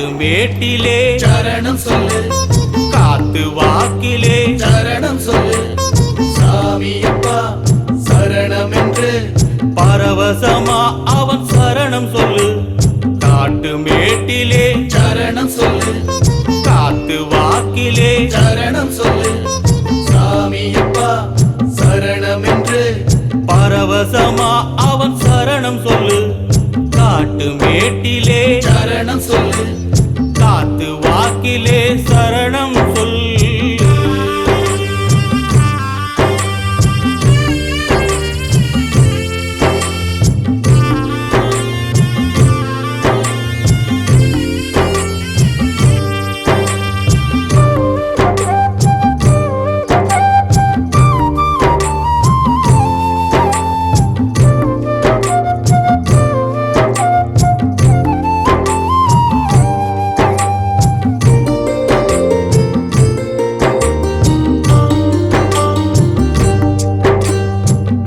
காட்டு மேட்டிலே சரணம் சொல்லு, காத்து வாக்கிலே சரணம் சொல்லு, சாமியப்பா சரணம் என்று பரவசமா அவன் சரணம் சொல்லு. காட்டு மேட்டிலே சரணம் சொல்லு, காத்து வாக்கிலே சரணம் சொல்லு, சாமியப்பா சரணம் என்று பரவசமா அவன் சரணம் சொல்லு. காட்டு மேட்டிலே சரணம் சொல்லு, காத்து வாக்கிலே சரணம் சொல்லு.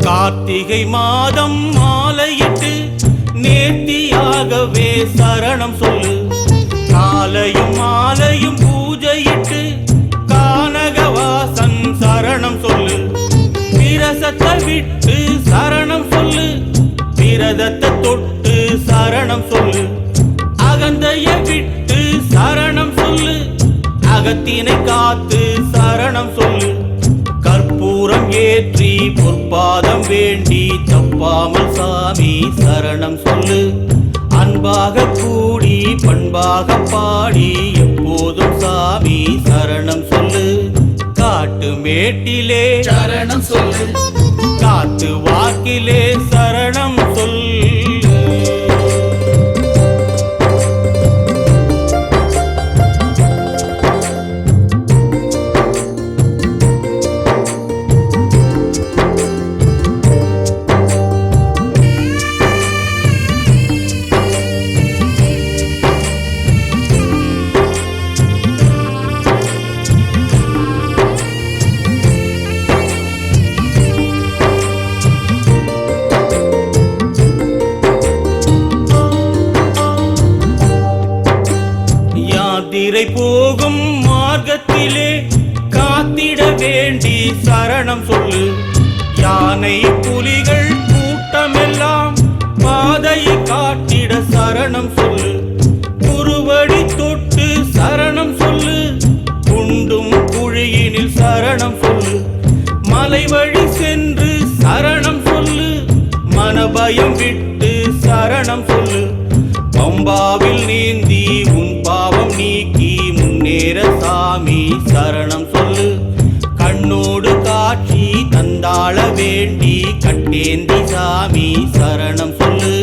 கார்த்திகை மாதம் மாலையிட்டு நேர்த்தியாகவே சரணம் சொல்லு. காலையும் மாலையும் பூஜையிட்டு கானகவாசன் சரணம் சொல்லு. விரசத்தை விட்டு சரணம் சொல்லு, விரதத்தை தொட்டு சரணம் சொல்லு. அகந்தைய விட்டு சரணம் சொல்லு, அகத்தினை காத்து சரணம் சொல்லு. கற்பூரம் ஏற்றி பொற்பாதம் வேண்டி தப்பாமல் சாமி சரணம் சொல்லு. அன்பாக கூடி பண்பாக பாடி எப்போதும் சாமி சரணம் சொல்லு. காட்டு மேட்டிலே சரணம் சொல்லு, காத்து வாக்கிலே சரணம் சொல்லு. யாத்திரை போகும் மார்க்கத்திலே காத்திட வேண்டி சரணம் சொல்லு. யானை புலிகள் கூட்டமெல்லாம் பாதையை காட்டிட சரணம் சொல்லு. குருவடி தொட்டு சரணம் சொல்லு, குண்டும் குழியினில் சரணம் சொல்லு. மலை வழி சென்று சரணம் சொல்லு, மனபயம் விட்டு சரணம் சொல்லு. பம்பாவில் நீந்தி உன் பாவம் நீக்கி முன்னேற சாமி சரணம் சொல்லு. கண்ணோடு காட்சி தந்தாள வேண்டி கட்டேந்தி சாமி சரணம் சொல்லு.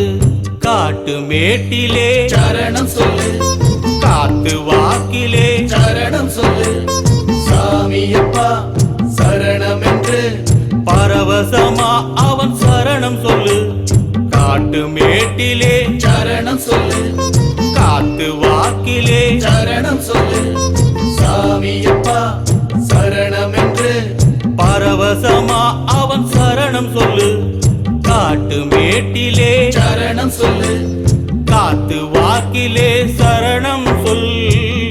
காட்டு மேட்டிலே சரணம் சொல்லு, காத்து வாக்கிலே சரணம் சொல்லு, சாமியப்பா சரணம் என்று பரவசமா அவன் சரணம் சொல்லு. காட்டு மேட்டிலே சரணம் சொல்லு, காத்து வாக்கிலே சரணம் சொல்லு, சாமியப்பா சரணம் என்று பரவசமா அவன் சரணம் சொல்லு. காட்டு மேட்டிலே சரணம் சொல்லு, காத்து வாக்கிலே சரணம் சொல்லு.